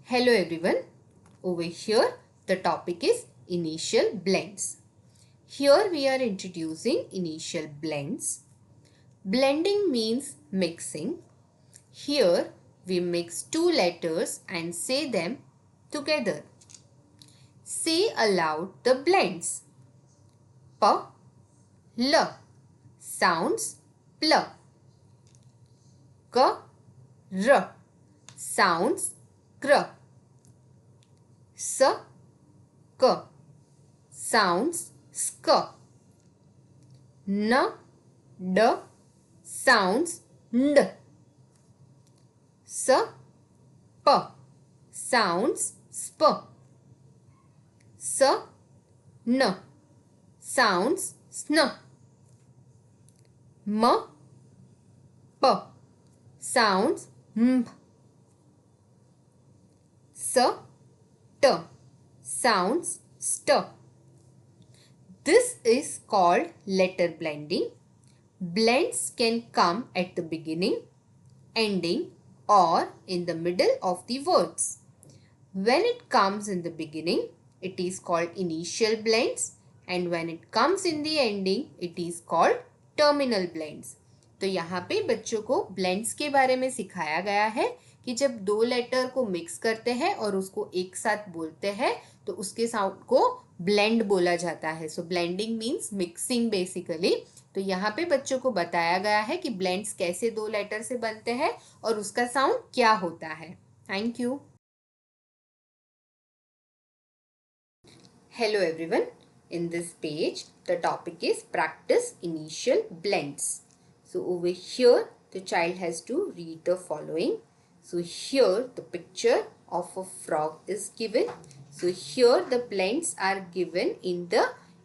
Hello everyone. Over here the topic is initial blends. Here we are introducing initial blends. Blending means mixing. Here we mix two letters and say them together. Say aloud the blends. P, L sounds pl. K, R sounds kr. S, K sounds sk. N, D sounds nd. S, P sounds sp. S, N sounds sn. M, P sounds mp. S, T sounds st. This is called letter blending. Blends can come at the beginning, ending, or in the middle of the words. When it comes in the beginning, it is called initial blends, and when it comes in the ending, it is called terminal blends. तो यहाँ पे बच्चों को blends के बारे में सिखाया गया है कि जब दो लेटर को मिक्स करते हैं और उसको एक साथ बोलते हैं तो उसके साउंड को ब्लेंड बोला जाता है. सो ब्लेंडिंग मीन्स मिक्सिंग बेसिकली. तो यहाँ पे बच्चों को बताया गया है कि ब्लेंड्स कैसे दो लेटर से बनते हैं और उसका साउंड क्या होता है. Thank you. Hello everyone. In this page, the topic is practice initial blends. So over here, the child has to read the following. So here, the picture of a frog is given. So here, the blends are given in the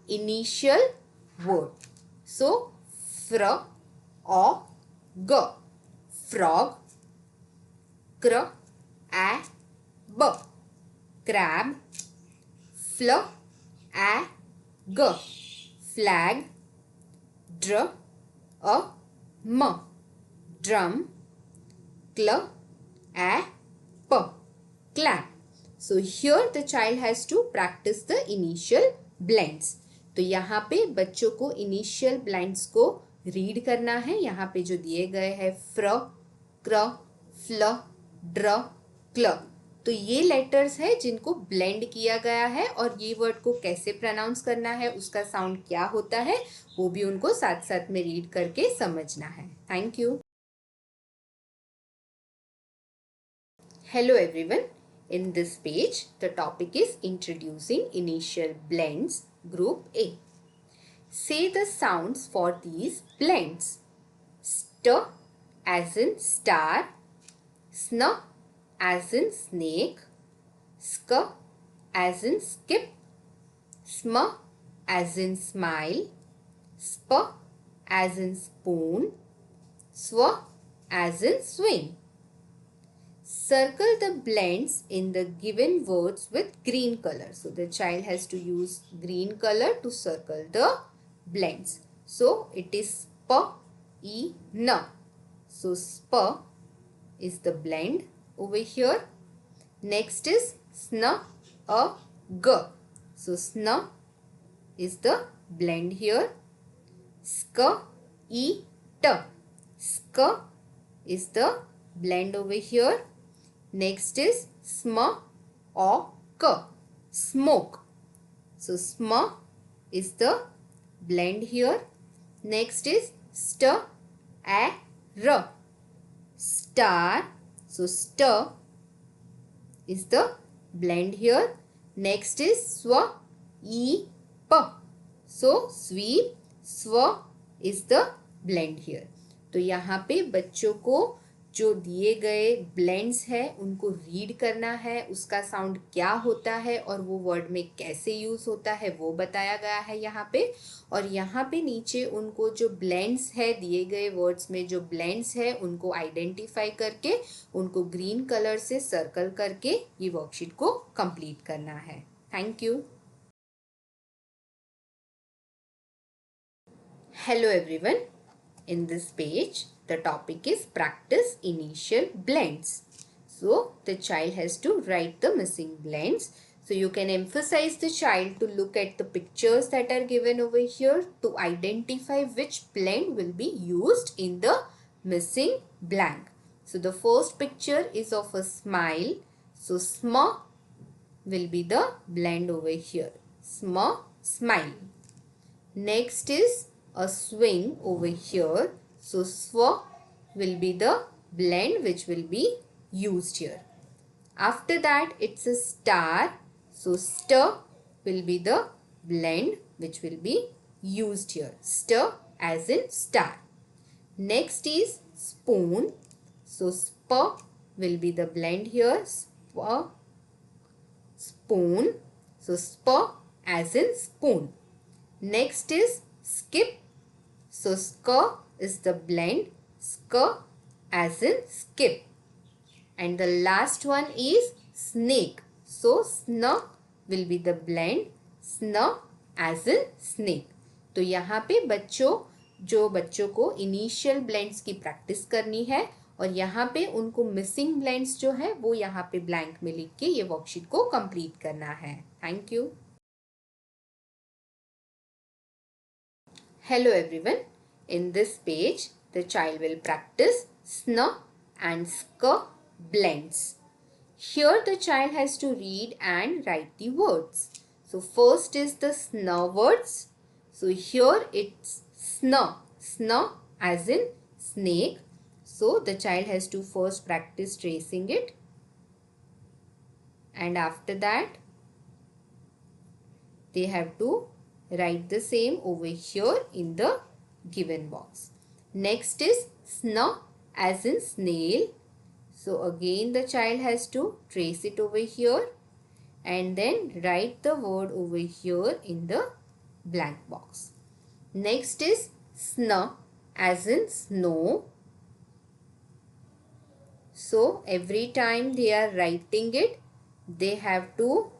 initial word. So, fr, o, g, frog, cr, a, b, crab, fl, a, g, flag, dr, a, m, drum, cl, a, p, clap. So here the child has to practice the initial blends. तो यहाँ पे बच्चों को initial blends को read करना है. यहाँ पे जो दिए गए हैं फ्र, क्र, फ्ल, ड्र, क्ल, तो ये लेटर्स है जिनको ब्लेंड किया गया है और ये वर्ड को कैसे प्रोनाउंस करना है, उसका साउंड क्या होता है, वो भी उनको साथ साथ में रीड करके समझना है. Thank you. Hello everyone. In this page, the topic is introducing initial blends, group A. Say the sounds for these blends. St as in star, sn as in snake, sk as in skip, sm as in smile, sp as in spoon, sw as in swing. Circle the blends in the given words with green color. So the child has to use green color to circle the blends. So it is sp, e, n. So sp is the blend over here. Next is sn, a, g. So sn is the blend here. Sk, e, t. Sk is the blend over here. Next is sm, o, k, smoke. So sm is the blend here. Next is st, a, r, star. So st is the blend here. Next is sw, e, p. So sweep, sw is the blend here. तो यहाँ पे बच्चों को जो दिए गए blends है उनको रीड करना है, उसका साउंड क्या होता है और वो वर्ड में कैसे यूज़ होता है वो बताया गया है यहाँ पे. और यहाँ पे नीचे उनको जो ब्लेंड्स है, दिए गए वर्ड्स में जो ब्लेंड्स है उनको आइडेंटिफाई करके उनको ग्रीन कलर से सर्कल करके ये वर्कशीट को कंप्लीट करना है. Thank you. Hello everyone. In this page, the topic is practice initial blends. So the child has to write the missing blends. So you can emphasize the child to look at the pictures that are given over here to identify which blend will be used in the missing blank. So the first picture is of a smile. So sma will be the blend over here. Sma, smile. Next is a swing over here. So swa will be the blend which will be used here. After that it's a star. So stir will be the blend which will be used here. Stir as in star. Next is spoon. So sp will be the blend here. Sp, spoon. So sp as in spoon. Next is skip. So sk is the blend. Sk as in skip. And the last one is snake. So sn will be the blend. Sn as in snake. तो यहाँ पे बच्चों को initial blends की practice करनी है और यहाँ पे उनको मिसिंग ब्लेंड्स जो है वो यहाँ पे ब्लैंक में लिख के ये वर्कशीट को कंप्लीट करना है. Thank you. Hello everyone. In this page, the child will practice sn and sk blends. Here the child has to read and write the words. So first is the sn words. So here it's sn. Sn as in snake. So the child has to first practice tracing it. And after that, they have to write the same over here in the given box. Next is sn as in snail. So again the child has to trace it over here and then write the word over here in the blank box. Next is sn as in snow. So every time they are writing it, they have to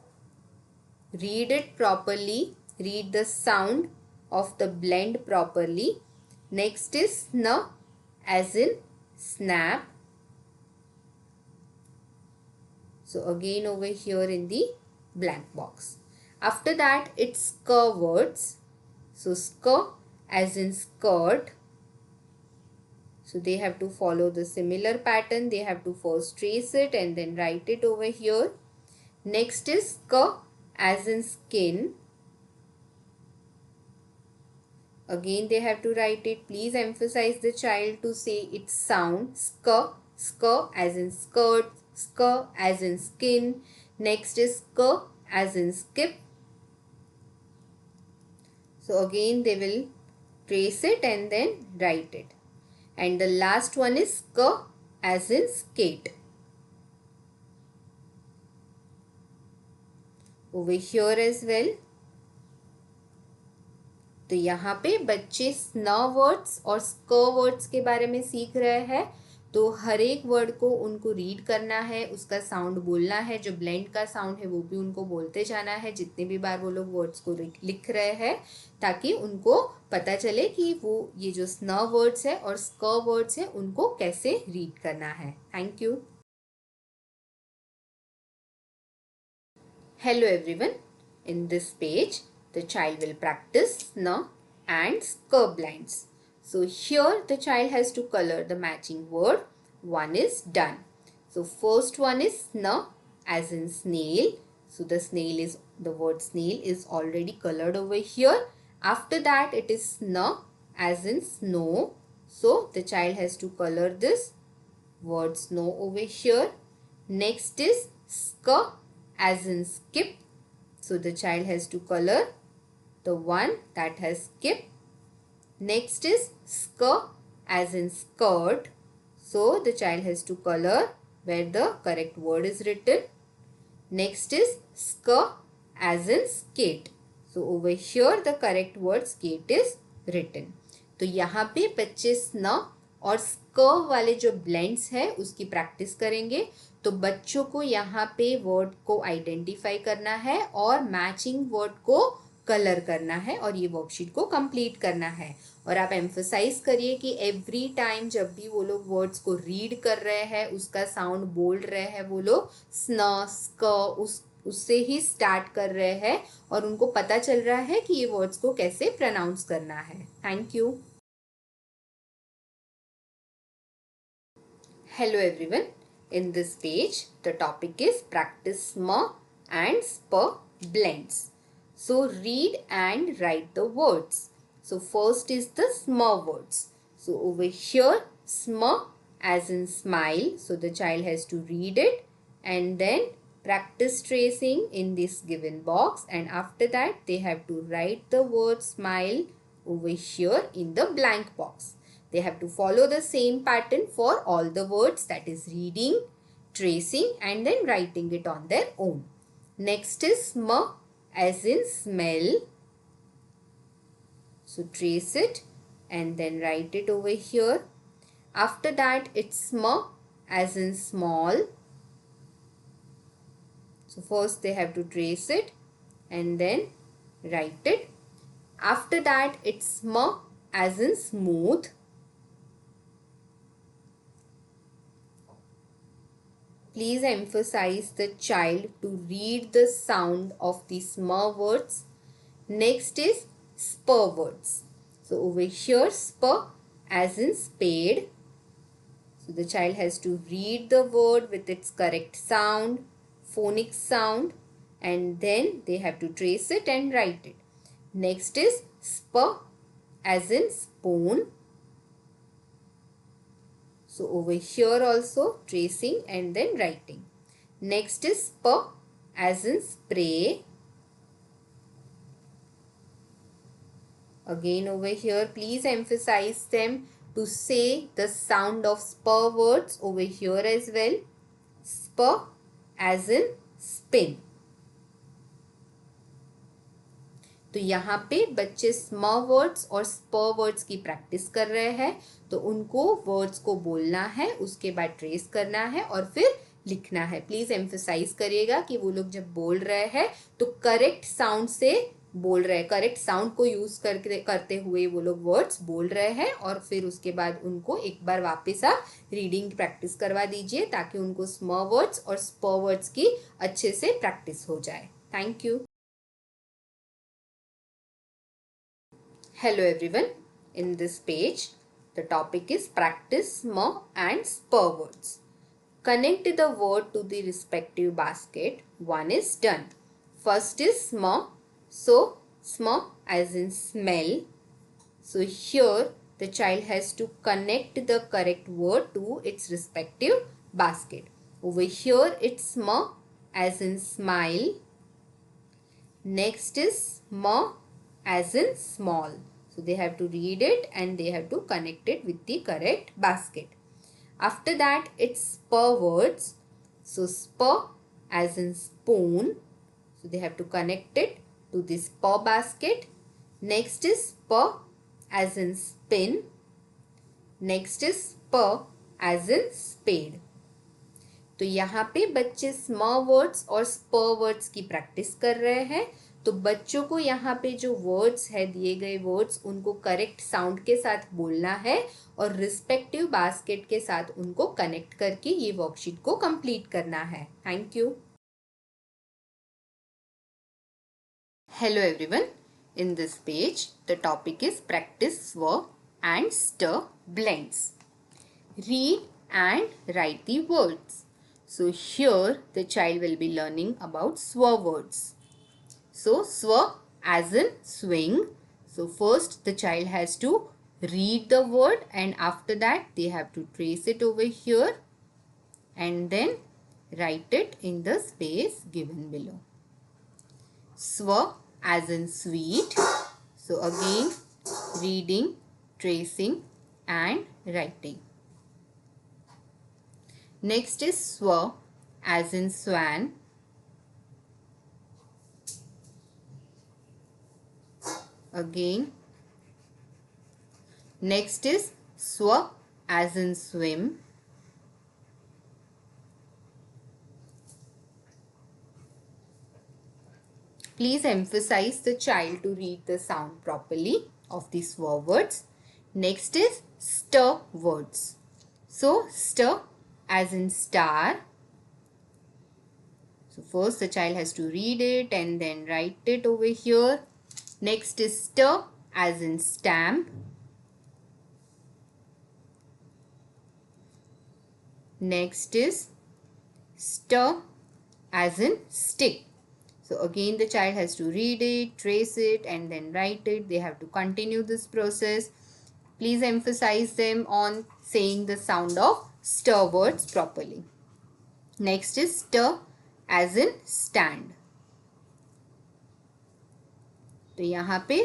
read it properly. Read the sound of the blend properly. Next is sn as in snap. So again over here in the blank box. After that it's sk words. So sk as in skirt. So they have to follow the similar pattern. They have to first trace it and then write it over here. Next is sk as in skin. Again they have to write it. Please emphasize the child to say its sound. Sk, sk as in skirt, sk as in skin. Next is sk as in skip. So again they will trace it and then write it. And the last one is sk as in skate. Over here as well. तो यहाँ पे बच्चे स्न words और स्क words के बारे में सीख रहे हैं. तो हर एक वर्ड को उनको रीड करना है, उसका साउंड बोलना है. जो ब्लेंड का साउंड है वो भी उनको बोलते जाना है जितने भी बार वो लोग वर्ड्स को लिख रहे हैं, ताकि उनको पता चले कि वो ये जो स्न वर्ड्स है और स्क वर्ड्स है उनको कैसे रीड करना है. Thank you. Hello everyone. In this page, the child will practice sn and sk blends. So here the child has to color the matching word. One is done. So first one is sn as in snail. So the word snail is already colored over here. After that it is sn as in snow. So the child has to color this word snow over here. Next is sk as in skip. So the child has to color the one that has skip. Next is sk as in skirt. So the child has to color where the correct word is written. Next is sk as in skate. So over here the correct word skate is written. तो यहाँ पे बच्चे स्न और स्क वाले जो blends है उसकी प्रैक्टिस करेंगे. तो बच्चों को यहाँ पे वर्ड को आइडेंटिफाई करना है और मैचिंग वर्ड को कलर करना है और ये वर्कशीट को कंप्लीट करना है। और आप एम्फसाइज करिए कि एवरी टाइम जब भी वो लोग वर्ड्स को रीड कर रहे हैं, उसका साउंड बोल रहे हैं, वो लोग स्न, स्क उससे ही स्टार्ट कर रहे हैं और उनको पता चल रहा है कि ये वर्ड्स को कैसे प्रोनाउंस करना है। Thank you. Hello everyone. In this page, the topic is practice sm and sp blends. So read and write the words. So first is the sm words. So over here, sm as in smile. So the child has to read it and then practice tracing in this given box, and after that they have to write the word smile over here in the blank box. They have to follow the same pattern for all the words, that is reading, tracing and then writing it on their own. Next is sm as in smell. So trace it and then write it over here. After that it's sm as in small. So first they have to trace it and then write it. After that it's sm as in smooth. Please emphasize the child to read the sound of the sm words. Next is sp words. So over here sp as in spade. So the child has to read the word with its correct sound, phonic sound, and then they have to trace it and write it. Next is sp as in spoon. So over here also tracing and then writing. Next is sp as in spray. Again over here, please emphasize them to say the sound of sp words over here as well. Sp as in spin. तो यहाँ पे बच्चे स्म words और स्प words की practice कर रहे हैं, तो उनको वर्ड्स को बोलना है, उसके बाद ट्रेस करना है और फिर लिखना है। प्लीज एम्फसाइज करिएगा कि वो लोग जब बोल रहे हैं तो करेक्ट साउंड से बोल रहे हैं, करेक्ट साउंड को यूज करते हुए वो लोग वर्ड्स बोल रहे हैं, और फिर उसके बाद उनको एक बार वापस आप रीडिंग प्रैक्टिस करवा दीजिए ताकि उनको स्म वर्ड्स और स्प वर्ड्स की अच्छे से प्रैक्टिस हो जाए। Thank you. Hello everyone. In this page, the topic is practice sm and sp words. Connect the word to the respective basket. One is done. First is sm. So sm as in smell. So here the child has to connect the correct word to its respective basket. Over here it's sm as in smile. Next is sm as in small. So they have to read it and they have to connect it with the correct basket. After that it's sp words. So sp as in spoon. So they have to connect it to the sp basket. Next is sp as in spin. Next is sp as in spade. तो यहाँ पे बच्चे स्म words और स्प words की practice कर रहे हैं। तो बच्चों को यहाँ पे जो वर्ड्स है, दिए गए वर्ड्स, उनको करेक्ट साउंड के साथ बोलना है और रिस्पेक्टिव बास्केट के साथ उनको कनेक्ट करके ये वर्कशीट को कंप्लीट करना है। Thank you. Hello everyone. In this page the topic is practice स्व एंड स्ट blends. Read and write the words. So here the child will be learning about swa words. So swa as in swing. So first the child has to read the word and after that they have to trace it over here and then write it in the space given below. Swa as in sweet. So again reading, tracing and writing. Next is swa as in swan. Again. Next is swa as in swim. Please emphasize the child to read the sound properly of these stir words. Next is stir words. So stir as in star. So first the child has to read it and then write it over here. Next is stir as in stamp. Next is stir as in stick. So again the child has to read it, trace it and then write it. They have to continue this process. Please emphasize them on saying the sound of stir words properly. Next is stir as in stand. तो यहाँ पे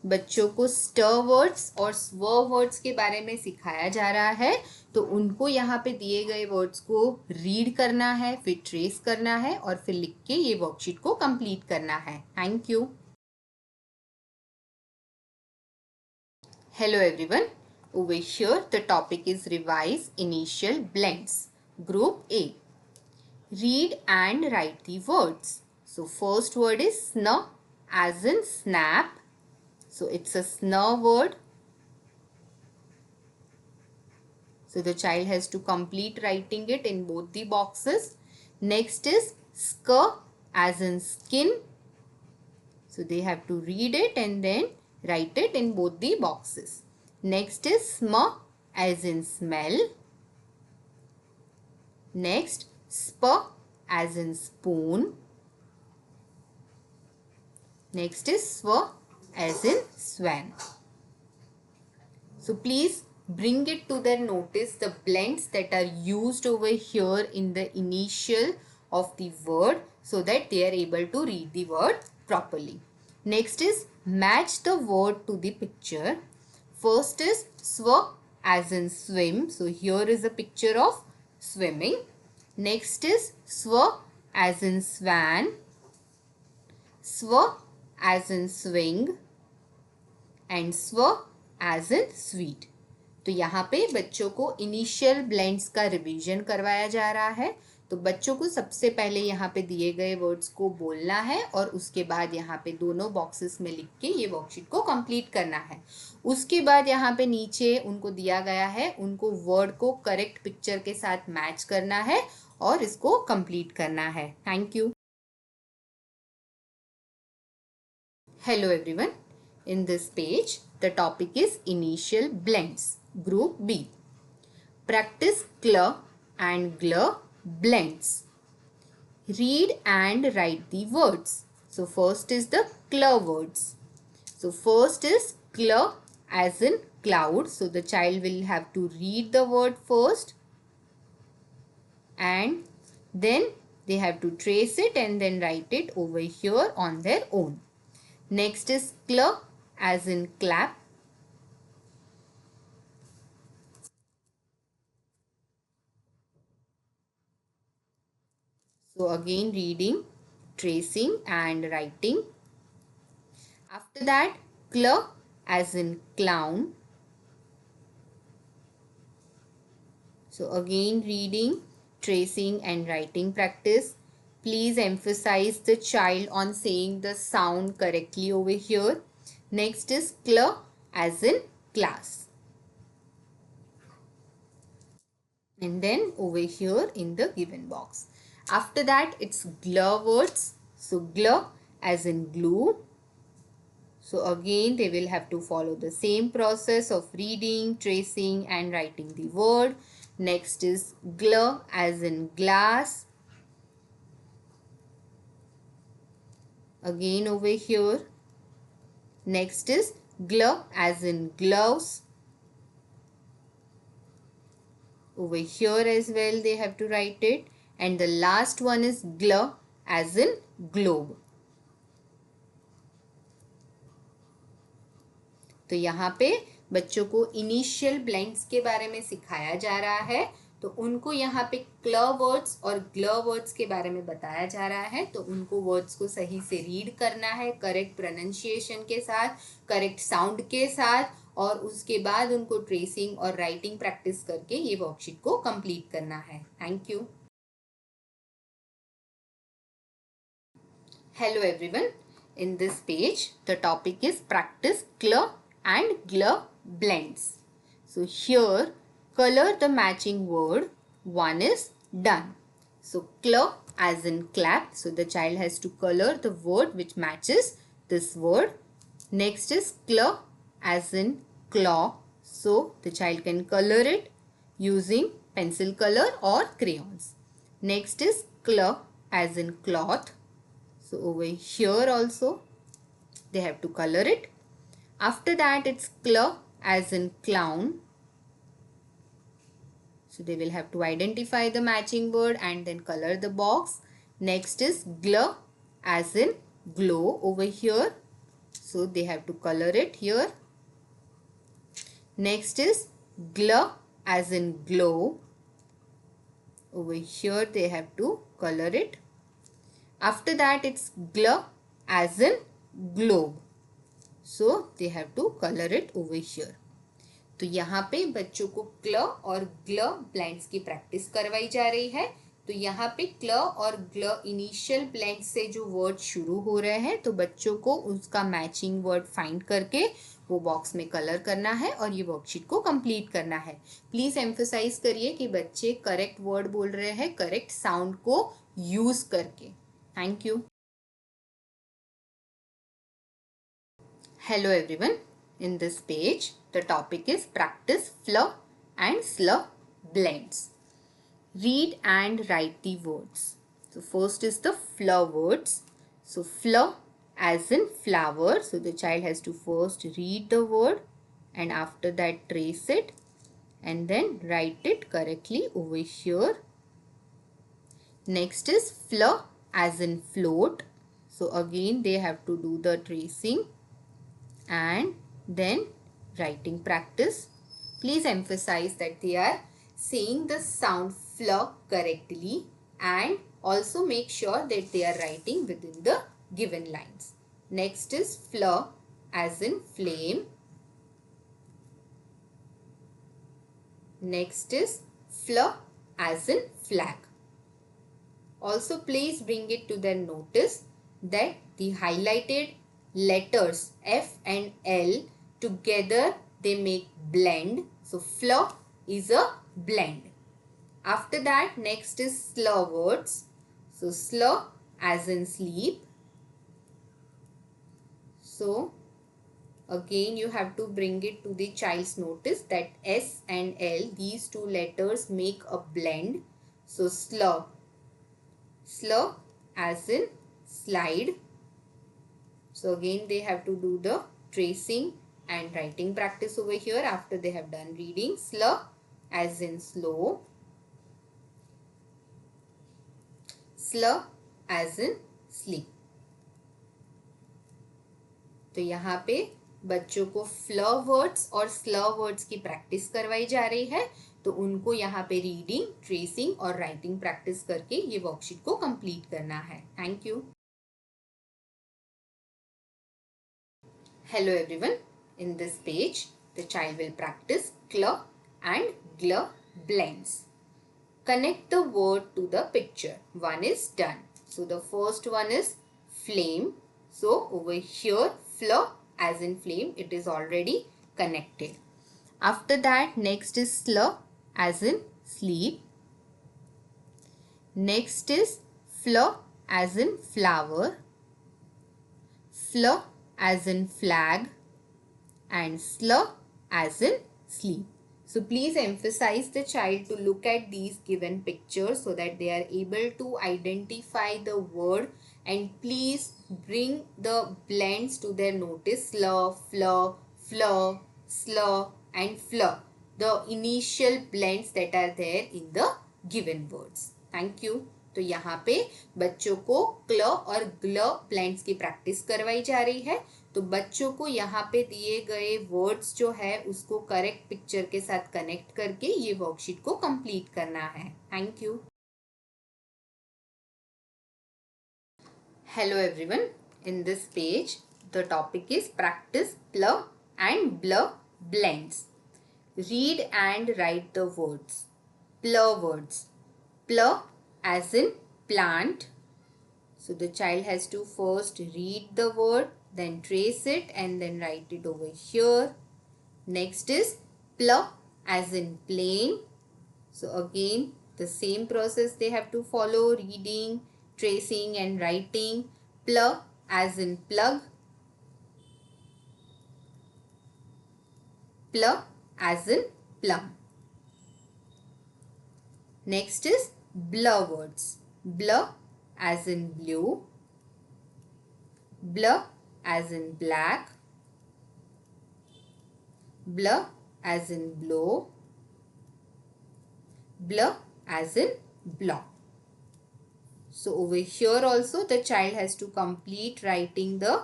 बच्चों को stir words और स्वर words के बारे में सिखाया जा रहा है. तो उनको यहाँ पे दिए गए वर्ड्स को रीड करना है, फिर ट्रेस करना है और फिर लिख के ये वर्कशीट को कंप्लीट करना है. Thank you. Hello everyone. Over here the topic is revise initial blends. Group A. Read and write the words. So first word is snur as in snap. So it's a snur word. So the child has to complete writing it in both the boxes. Next is skr as in skin. So they have to read it and then write it in both the boxes. Next is smr as in smell. Next spur as in spoon. Next is swar as in swan. So please bring it to their notice the blends that are used over here in the initial of the word so that they are able to read the word properly. Next is match the word to the picture. First is swar as in swim. So here is a picture of swimming. Next is swar as in swan. Swar as in swing and swar as in sweet. तो यहाँ पे बच्चों को initial blends का revision करवाया जा रहा है. तो बच्चों को सबसे पहले यहाँ पे दिए गए वर्ड्स को बोलना है और उसके बाद यहाँ पे दोनों बॉक्सेस में लिख के ये वर्कशीट को कंप्लीट करना है. उसके बाद यहाँ पे नीचे उनको दिया गया है, उनको वर्ड को करेक्ट पिक्चर के साथ मैच करना है और इसको कंप्लीट करना है. Thank you. Hello everyone. In this page, the topic is initial blends. Group B. Practice cl and gl blends. Read and write the words. So first is the cl words. So first is cl as in cloud. So the child will have to read the word first and then they have to trace it and then write it over here on their own. Next is cl as in clap. So again reading, tracing and writing. After that cl as in clown. So again reading, tracing and writing practice. Please emphasize the child on saying the sound correctly over here. Next is cl as in class. And then over here in the given box. After that it's gl words. So gl as in glue. So again they will have to follow the same process of reading, tracing and writing the word. Next is gl as in glass. Again over here. Next is gl as in gloves. Over here as well they have to write it. And the last one is gl as in globe. तो यहाँ पे बच्चों को initial blends के बारे में सिखाया जा रहा है. तो उनको यहाँ पे क्ल वर्ड्स और ग्ल वर्ड्स के बारे में बताया जा रहा है. तो उनको वर्ड्स को सही से रीड करना है, करेक्ट प्रोनाउंसिएशन के साथ, करेक्ट साउंड के साथ और उसके बाद उनको ट्रेसिंग और राइटिंग प्रैक्टिस करके ये वर्कशीट को कंप्लीट करना है. Thank you. Hello everyone. in this page, the topic is practice CLR and GLR blends. So here, color the matching word. One is done. So CLR as in clap. So the child has to color the word which matches this word. Next is CLR as in claw. So the child can color it using pencil color or crayons. Next is CLR as in cloth. So over here also they have to color it. After that it's CLR as in clown. So they will have to identify the matching word and then color the box. Next is GLR as in glow over here. So they have to color it here. Next is GLR as in glow. Over here they have to color it. After that it's GLR as in globe. So they have to color it over here. तो यहाँ पे बच्चों को क्ल और ग्ल blends की practice करवाई जा रही है. तो यहाँ पे क्ल और ग्ल इनिशियल ब्लेंड से जो वर्ड शुरू हो रहे हैं तो बच्चों को उसका मैचिंग वर्ड फाइंड करके वो बॉक्स में कलर करना है और ये वर्कशीट को कंप्लीट करना है. प्लीज एम्फसाइज करिए कि बच्चे करेक्ट वर्ड बोल रहे हैं करेक्ट साउंड को यूज करके. Thank you. Hello everyone. In this page, the topic is practice FLR and SLR blends. Read and write the words. So first is the FLR words. So FLR as in flower. So the child has to first read the word and after that trace it and then write it correctly over here. Next is FLR as in float. So again they have to do the tracing and then writing practice. Please emphasize that they are saying the sound FLR correctly and also make sure that they are writing within the given lines. Next is FLR as in flame. Next is FLR as in flag. Also please bring it to their notice that the highlighted letters F and L together they make blend. So FLR is a blend. After that next is slur words. So slur as in sleep. So again you have to bring it to the child's notice that S and L, these two letters make a blend. So slur. Slur as in slide. So again they have to do the tracing and writing practice over here after they have done reading. Slur as in slow. Slur as in sleep. तो यहाँ पे बच्चों को flower words और Slur words की practice करवाई जा रही है. तो उनको यहाँ पे रीडिंग, ट्रेसिंग और राइटिंग प्रैक्टिस करके ये वर्कशीट को कंप्लीट करना है. Thank you. Hello everyone. In this page, the child will practice CLR and GLR blends. Connect the word to the picture. One is done. So the first one is flame. So over here, FLR as in flame, it is already connected. After that, next is SLR as in sleep. Next is FLR as in flower. FLR as in flag and slur as in sleep. So please emphasize the child to look at these given pictures so that they are able to identify the word, and please bring the blends to their notice. Slur, flur, flur, slur and flur. The initial blends that are there in the given words. Thank you. तो यहाँ पे बच्चों को क्ल और ग्ल blends की practice करवाई जा रही है. तो बच्चों को यहाँ पे दिए गए वर्ड्स जो है उसको करेक्ट पिक्चर के साथ कनेक्ट करके ये वर्कशीट को कंप्लीट करना है. Thank you. Hello everyone. In this page the topic is practice pillar and blur blends. Read and write the words. Pillar words. Pillar as in plant. So the child has to first read the word, then trace it and then write it over here. Next is pl as in plane. So again the same process they have to follow, reading, tracing and writing. Pl as in plug. Pl as in plum. Next is blur words. Blur as in blue. Blur as in black. Blur as in blow. Blur as in block. So over here also the child has to complete writing the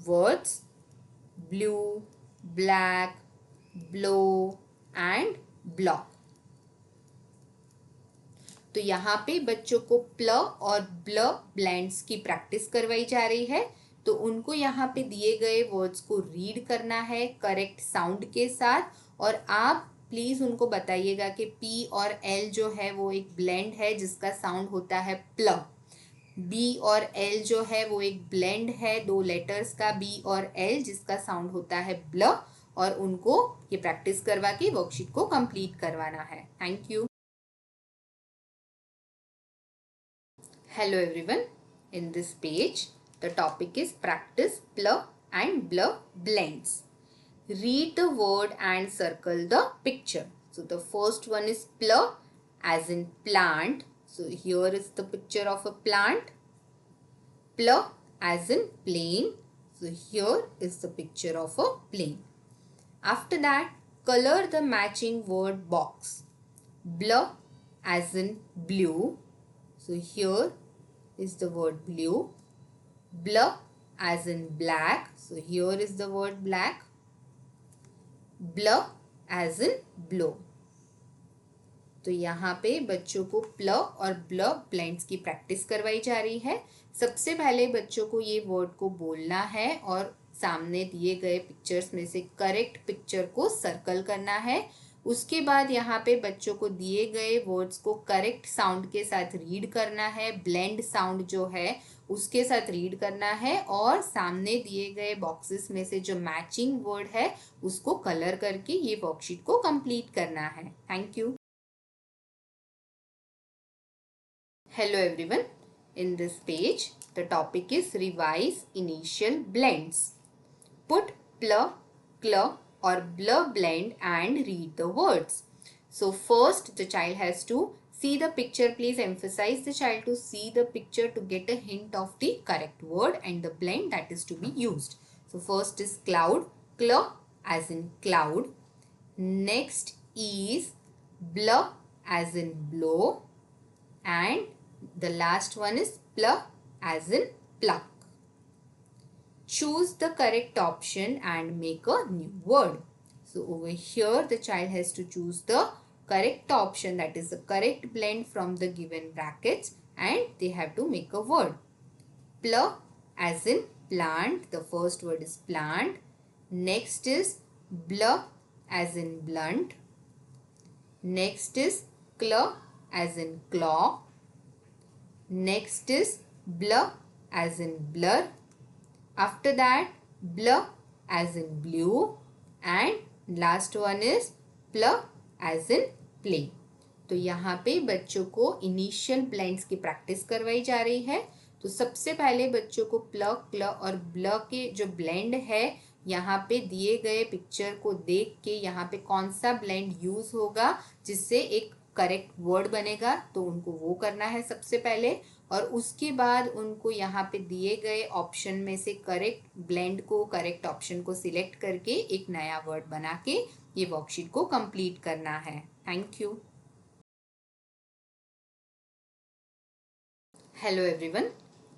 words blue, black, blow and block. तो यहाँ पे बच्चों को प्ल और ब्ल blends की practice करवाई जा रही है। तो उनको यहाँ पे दिए गए वर्ड्स को रीड करना है करेक्ट साउंड के साथ, और आप प्लीज उनको बताइएगा कि पी और एल जो है वो एक ब्लेंड है जिसका साउंड होता है प्ल। बी और एल जो है वो एक ब्लेंड है दो लेटर्स का बी और एल जिसका साउंड होता है ब्ल, और उनको ये प्रैक्टिस करवा के वर्कशीट को कंप्लीट करवाना है। Thank you. Hello everyone. In this page, the topic is practice pl and blur blends. Read the word and circle the picture. So the first one is pl as in plant. So here is the picture of a plant. Pl as in plane. So here is the picture of a plane. After that, color the matching word box. Blur as in blue. So here is the word blue. Blur as in black. So here is the word black. Blur as in blow. तो यहाँ पे बच्चों को प्ल और blur blends की practice करवाई जा रही है। सबसे पहले बच्चों को ये वर्ड को बोलना है और सामने दिए गए पिक्चर्स में से करेक्ट पिक्चर को सर्कल करना है। उसके बाद यहाँ पे बच्चों को दिए गए वर्ड्स को करेक्ट साउंड के साथ रीड करना है, ब्लेंड साउंड जो है उसके साथ रीड करना है, और सामने दिए गए बॉक्सेस में से जो मैचिंग वर्ड है उसको कलर करके ये वर्कशीट को कंप्लीट करना है। Thank you. Hello everyone. In this page, the topic is revise initial blends. Put pl, cl or blur blend and read the words. So first the child has to see the picture. Please emphasize the child to see the picture to get a hint of the correct word and the blend that is to be used. So first is cloud, cl as in cloud. Next is blur as in blow, and the last one is pl as in pluck. Choose the correct option and make a new word. So over here the child has to choose the correct option, that is the correct blend from the given brackets, and they have to make a word. Pl as in plant. The first word is plant. Next is blur as in blunt. Next is cl as in claw. Next is blur as in blur. After that blur as in blue, and last one is pl as in play. तो यहाँ पे बच्चों को initial blends की practice करवाई जा रही है। तो सबसे पहले बच्चों को प्ल, क्ल और ब्ल के जो ब्लेंड है यहाँ पे दिए गए पिक्चर को देख के यहाँ पे कौन सा ब्लेंड यूज होगा जिससे एक करेक्ट वर्ड बनेगा, तो उनको वो करना है सबसे पहले, और उसके बाद उनको यहाँ पे दिए गए ऑप्शन में से करेक्ट ब्लेंड को, करेक्ट ऑप्शन को सिलेक्ट करके एक नया वर्ड बना के ये वर्कशीट को कंप्लीट करना है। Thank you. Hello everyone.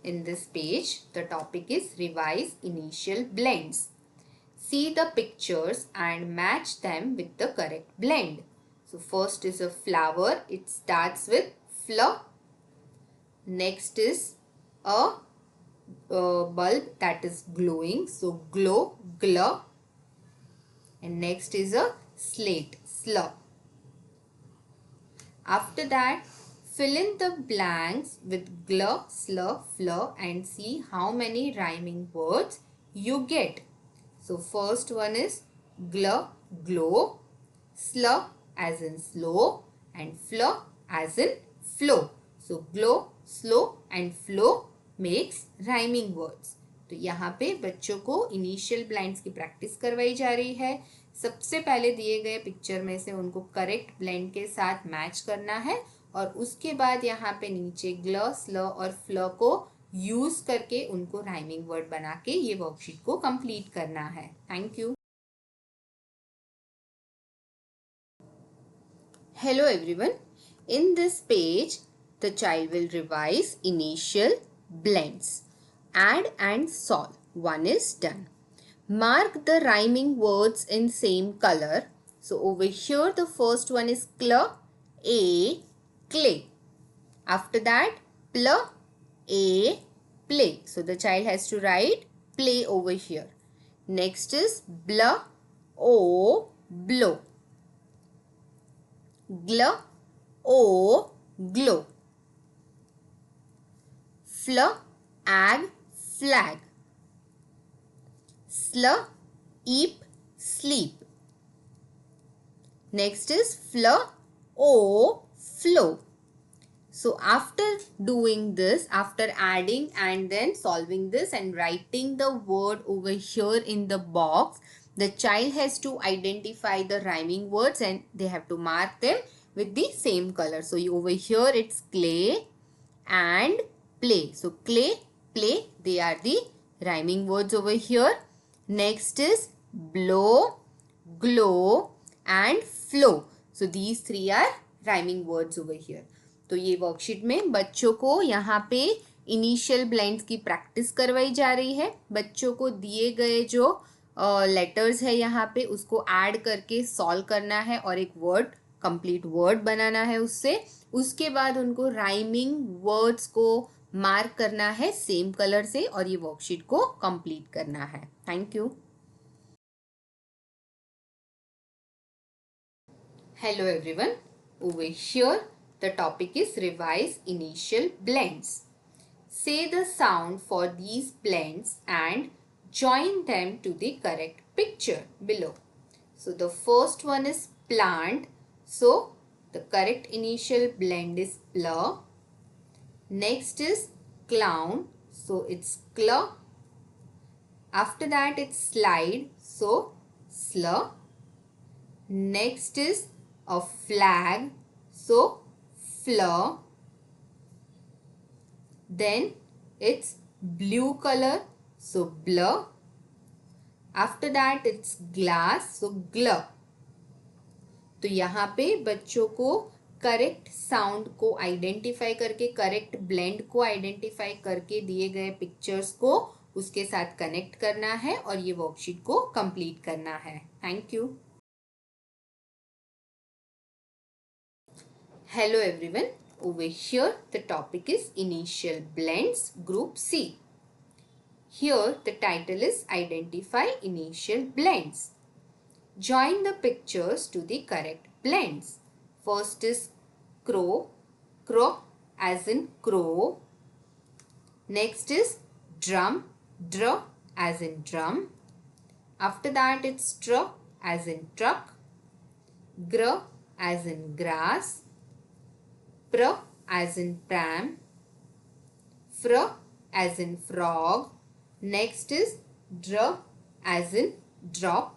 In this page, the topic is revise initial blends. See the pictures and match them with the correct blend. So first is a flower. It starts with fl. Next is a bulb that is glowing. So glow, glur. And next is a slate, slur. After that, Fill in the blanks with gl, sl, fl and see how many rhyming words you get. So first one is gl, glow, sl as in slow and fl as in flow. So glow, slow and flow makes rhyming words. तो यहाँ पे बच्चों को initial blends की practice करवाई जा रही है. सबसे पहले दिए गए पिक्चर में से उनको करेक्ट ब्लेंड के साथ मैच करना है और उसके बाद यहाँ पे नीचे ग्ल, स्ल और फ्ल को यूज करके उनको राइमिंग वर्ड बना के ये वर्कशीट को कंप्लीट करना है. Thank you. Hello everyone. In this page, the child will revise initial blends. Add and solve. One is done. Mark the rhyming words in same color. So over here, the first one is cl, a, clay. After that, pl, a, play. So the child has to write play over here. Next is bl, o, blow. Gl, o, glow. Fl, ag, flag. Sl, eep, sleep. Next is fl, o, flow. So after doing this, after adding and then solving this and writing the word over here in the box, the child has to identify the rhyming words and they have to mark them with the same color. So over here it's clay and play. So clay, play, they are the rhyming words over here. Next is blow, glow and flow. So these three are rhyming words over here. तो ये worksheet में बच्चों को यहाँ पे initial blends की practice करवाई जा रही है. बच्चों को दिए गए जो लेटर्स है यहाँ पे उसको ऐड करके सॉल्व करना है और एक वर्ड कंप्लीट वर्ड बनाना है उससे. उसके बाद उनको राइमिंग वर्ड्स को मार्क करना है सेम कलर से और ये वर्कशीट को कंप्लीट करना है. Thank you. Hello everyone. Over here the topic is revise initial blends. Say the sound for these blends and join them to the correct picture below. So the first one is plant. So the correct initial blend is pl. Next is clown. So it's cl. After that it's slide. So sl. Next is a flag. So flower. Then it's blue color, so blur. After that it's glass, so glur. तो यहाँ पे बच्चों को correct sound को identify करके correct blend को identify करके दिए गए पिक्चर्स को उसके साथ कनेक्ट करना है और ये वर्कशीट को कंप्लीट करना है. Thank you. Hello everyone. Over here the topic is Initial Blends Group C. Here the title is Identify Initial Blends. Join the pictures to the correct blends. First is crow, crow as in crow. Next is drum, dr as in drum. After that it's tr as in truck, gr as in grass, pr as in pram, fr as in frog. Next is dr as in drop.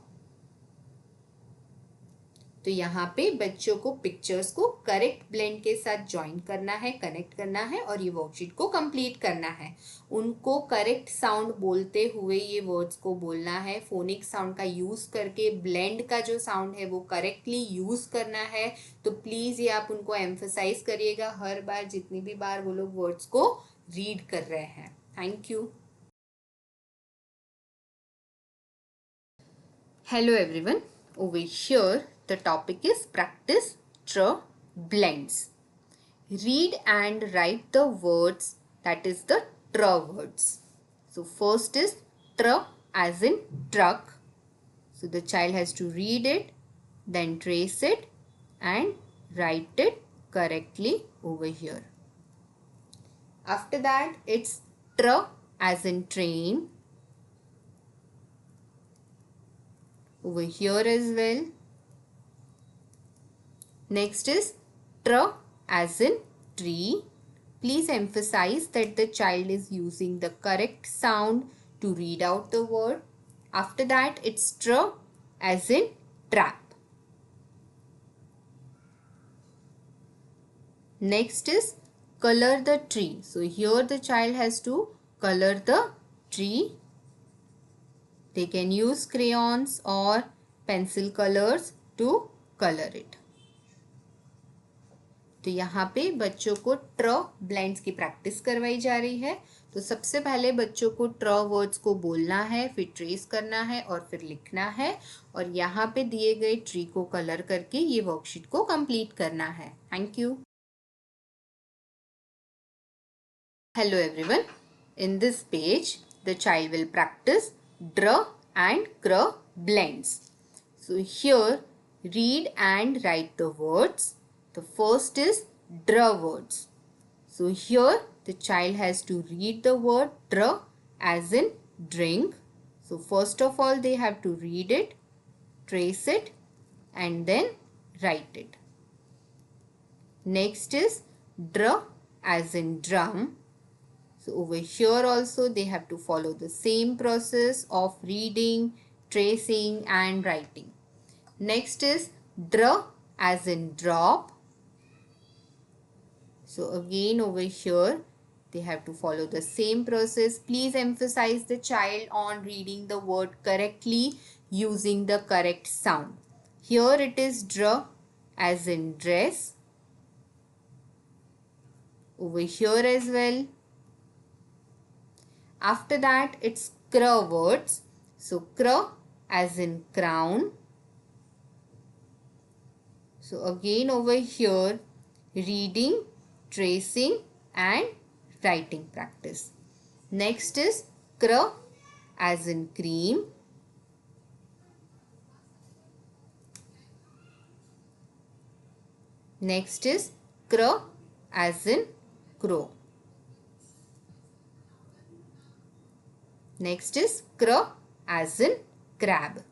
तो यहाँ पे बच्चों को pictures को correct blend के साथ join करना है, कनेक्ट करना है और ये वर्कशीट को कंप्लीट करना है. उनको करेक्ट साउंड बोलते हुए ये वर्ड्स को बोलना है. फोनिक साउंड का यूज करके ब्लेंड का जो साउंड है वो करेक्टली यूज करना है. तो प्लीज ये आप उनको एम्फसाइज करिएगा हर बार जितनी भी बार वो लोग वर्ड्स को रीड कर रहे हैं. Thank you. Hello everyone. Over here the topic is practice tr blends. Read and write the words that is the tr words. So first is tr as in truck. So the child has to read it, then trace it and write it correctly over here. After that, it's tr as in train. Over here as well. Next is tr as in tree. Please emphasize that the child is using the correct sound to read out the word. After that, it's tr as in trap. Next is color the tree. So here the child has to color the tree. They can use crayons or pencil colors to color it. तो यहाँ पे बच्चों को ट्र blends की practice करवाई जा रही है। तो सबसे पहले बच्चों को ट्र वर्ड्स को बोलना है, फिर ट्रेस करना है और फिर लिखना है, और यहाँ पे दिए गए ट्री को कलर करके ये वर्कशीट को कंप्लीट करना है। Thank you. Hello everyone. In this page, the child will practice dr and cr blends. So here, read and write the words. The first is dr words. So here, the child has to read the word dr as in drink. So first of all, they have to read it, trace it, and then write it. Next is dr as in drum. So over here also they have to follow the same process of reading, tracing and writing. Next is dr as in drop. So again over here they have to follow the same process. Please emphasize the child on reading the word correctly using the correct sound. Here it is dr as in dress. Over here as well. After that, it's cr words. So cr as in crown. So again over here, reading, tracing and writing practice. Next is cr as in cream. Next is cr as in crow. Next is cr as in crab.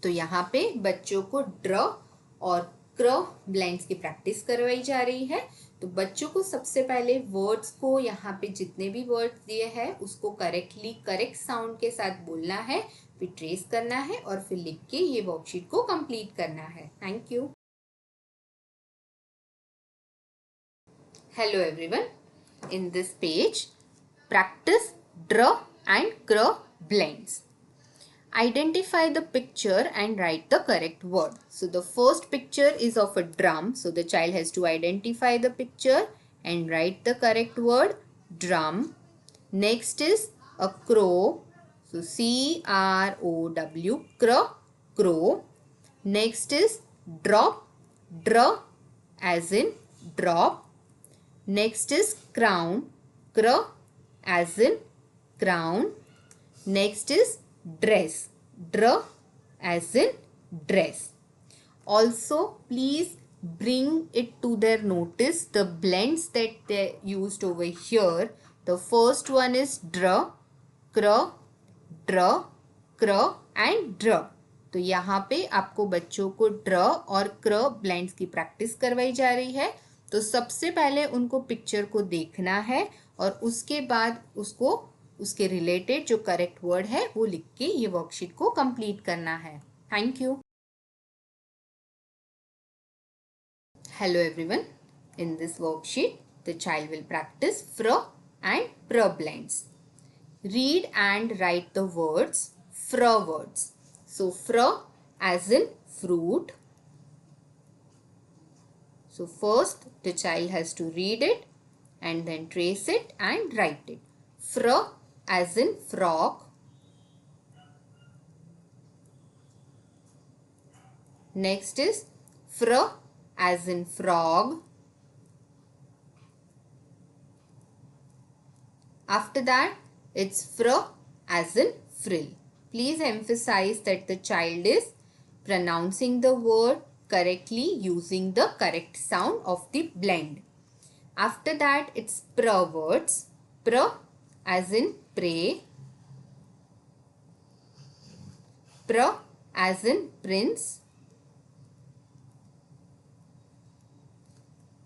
तो यहाँ पे बच्चों को ड्र और क्र blends की practice करवाई जा रही है। तो बच्चों को सबसे पहले वर्ड्स को, यहाँ पे जितने भी वर्ड्स दिए हैं उसको करेक्टली करेक्ट साउंड के साथ बोलना है, फिर ट्रेस करना है और फिर लिख के ये वर्कशीट को कंप्लीट करना है। Thank you. Hello everyone. In this page, practice dr and cr blends. Identify the picture and write the correct word. So the first picture is of a drum. So the child has to identify the picture and write the correct word, drum. Next is a crow. So C-R-O-W, crow, crow. Next is drop, dr as in drop. Next is crown, cr as in crown. Next is dress, dr as in dress. Also, please bring it to their notice the blends that they used over here. The first one is dr, cr, dr, cr and dr. तो यहाँ पे आपको बच्चों को dr और cr blends की practice करवाई जा रही है। तो सबसे पहले उनको पिक्चर को देखना है और उसके बाद उसको उसके रिलेटेड जो करेक्ट वर्ड है वो लिख के ये वर्कशीट को कंप्लीट करना है। Thank you. Hello everyone. In this worksheet the child will practise fr and pr blends. Read and write the words fr words. So fr as in fruit. So first the child has to read it and then trace it and write it. Fr as in frog. Next is fr as in frog. After that it's fr as in frill. Please emphasize that the child is pronouncing the word correctly using the correct sound of the blend. After that, it's pra words. Pra as in pray. Pra as in prince.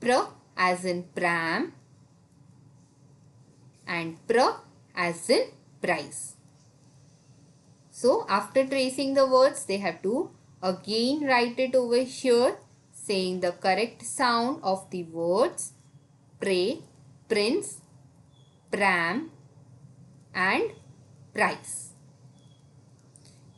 Pra as in pram. And pra as in price. So after tracing the words, they have to again write it over here, saying the correct sound of the words pray, prince, pram and price.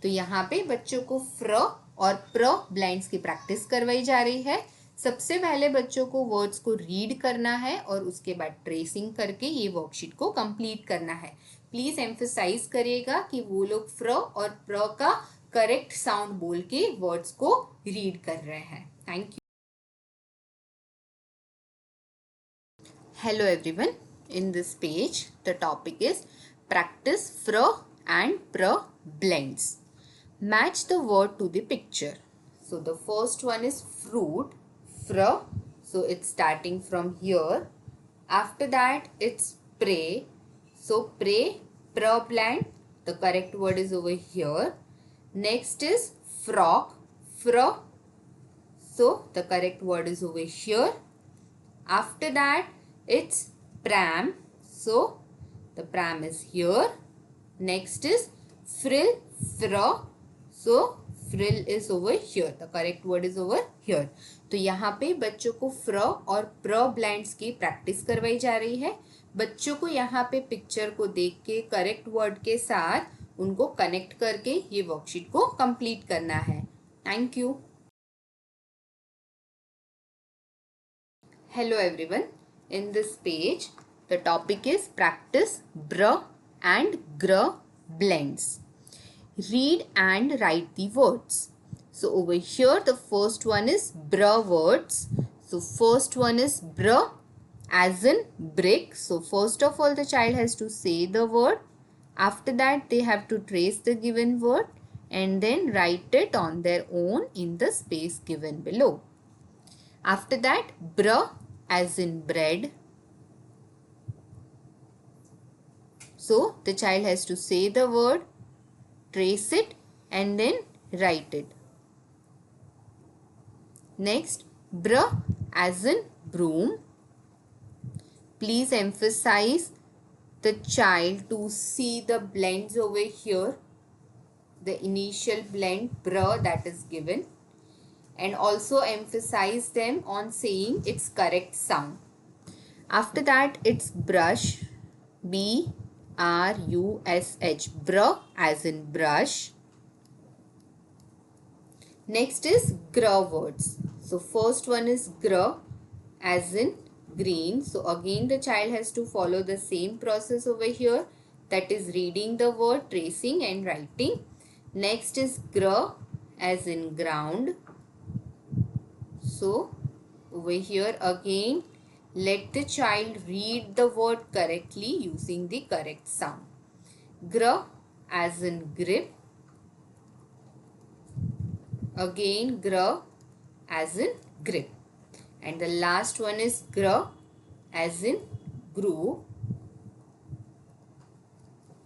तो यहाँ पे बच्चों को फ्र और प्र blinds की practice करवाई जा रही है. सबसे पहले बच्चों को वर्ड्स को रीड करना है और उसके बाद ट्रेसिंग करके ये वर्कशीट को कंप्लीट करना है. प्लीज एम्फसाइज करिएगा कि वो लोग फ्र और प्र का करेक्ट साउंड बोल के वर्ड्स को रीड कर रहे हैं. Thank you. Hello everyone. In this page, the topic is practice fr and pr blends. Match the word to the picture. So the first one is fruit, fr. So it's starting from here. After that, it's pray. So pray, pr blend. The correct word is over here. Next is frock, fr. So the correct word is over here. After that, it's pram. So the pram is here. Next is frill, fro. So frill is over here. The correct word is over here. तो यहाँ पे बच्चों को फ्र और प्र blinds की practice करवाई जा रही है. बच्चों को यहाँ पे पिक्चर को देख के करेक्ट वर्ड के साथ उनको कनेक्ट करके ये वर्कशीट को कंप्लीट करना है. Thank you. Hello everyone. In this page, the topic is practice br and gr blends. Read and write the words. So over here, the first one is br words. So first one is br as in brick. So first of all, the child has to say the word. After that, they have to trace the given word and then write it on their own in the space given below. After that, br as in bread. So the child has to say the word, trace it and then write it. Next, br as in broom. Please emphasize the child to see the blends over here. The initial blend br that is given. And also emphasize them on saying its correct sound. After that, it's brush, B-R-U-S-H, brush as in brush. Next is gr words. So first one is gr as in green. So again the child has to follow the same process over here, that is reading the word, tracing and writing. Next is gr as in ground. So over here again, let the child read the word correctly using the correct sound. Gr as in grip. Again gr as in grip. And the last one is gr as in groove.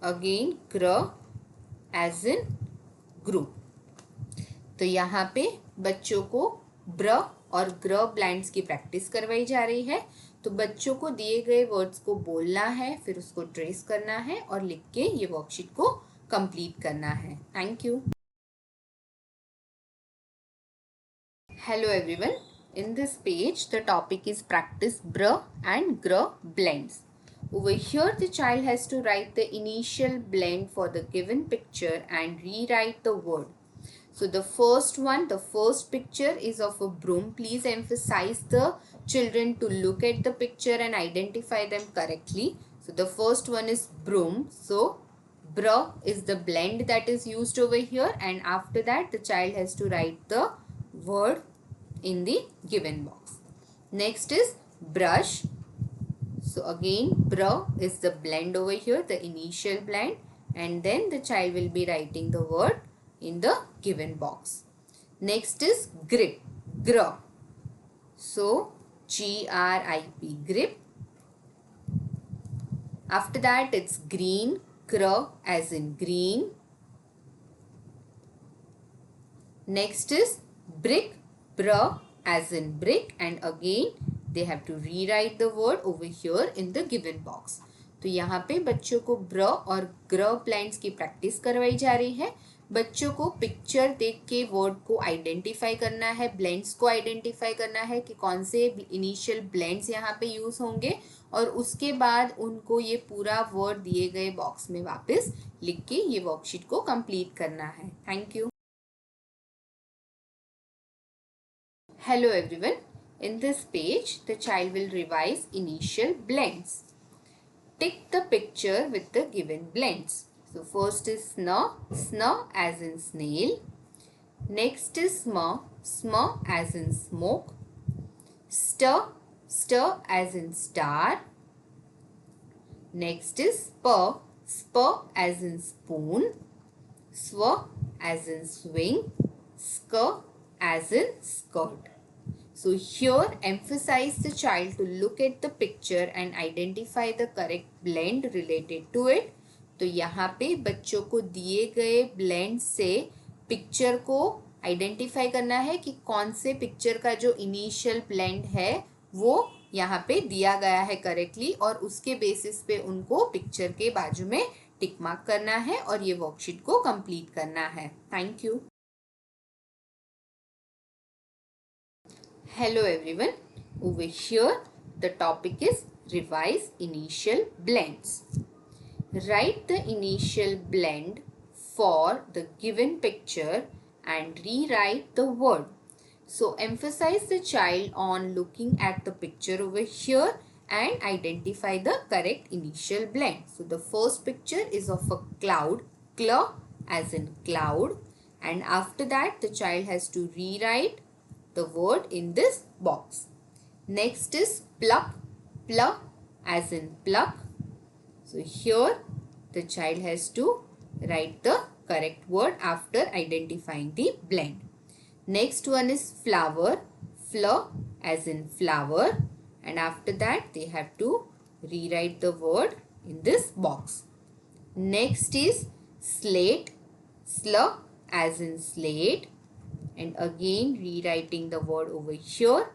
Again gr as in groove. तो यहाँ पे बच्चों को ब्र और ग्र blinds की practice करवाई जा रही है. तो बच्चों को दिए गए वर्ड्स को बोलना है, फिर उसको ट्रेस करना है और लिख के ये वर्कशीट को कंप्लीट करना है. Thank you. Hello everyone. In this page, the topic is practice br and gr blends. Over here, the child has to write the initial blend for the given picture and rewrite the word. So the first one, the first picture is of a broom. Please emphasize the children to look at the picture and identify them correctly. So the first one is broom. So br is the blend that is used over here, and after that the child has to write the word in the given box. Next is brush. So again br is the blend over here, the initial blend, and then the child will be writing the word in the given box. Next is grip, gr. So G-R-I-P, grip. After that it's green, cr as in green. Next is brick, br as in brick, and again they have to rewrite the word over here in the given box. तो यहाँ पे बच्चों को ब्र और ग्र plants की practice करवाई जा रही है. बच्चों को पिक्चर देख के वर्ड को आइडेंटिफाई करना है, ब्लेंड्स को आइडेंटिफाई करना है कि कौन से इनिशियल ब्लेंड्स यहाँ पे यूज होंगे, और उसके बाद उनको ये पूरा वर्ड दिए गए बॉक्स में वापस लिख के ये वर्कशीट को कंप्लीट करना है. Thank you. Hello everyone. In this page, the child will revise initial blends. Tick the picture with the given blends. So first is sn, sn as in snail. Next is sm, sm as in smoke. Stir, stir as in star. Next is spur, spur as in spoon. Swir as in swing. Skr as in skirt. So here emphasize the child to look at the picture and identify the correct blend related to it. तो यहाँ पे बच्चों को दिए गए blend से picture को identify करना है कि कौन से पिक्चर का जो इनिशियल blend है वो यहाँ पे दिया गया है करेक्टली, और उसके बेसिस पे उनको पिक्चर के बाजू में टिक मार्क करना है और ये वर्कशीट को कंप्लीट करना है. Thank you. Hello everyone. Over here the topic is revise initial blends. Write the initial blend for the given picture and rewrite the word. So emphasize the child on looking at the picture over here and identify the correct initial blend. So the first picture is of a cloud, cl as in cloud, and after that the child has to rewrite the word in this box. Next is pluck, pl as in pluck. So here the child has to write the correct word after identifying the blend. Next one is flower, fl as in flower, and after that they have to rewrite the word in this box. Next is slate, sl as in slate, and again rewriting the word over here.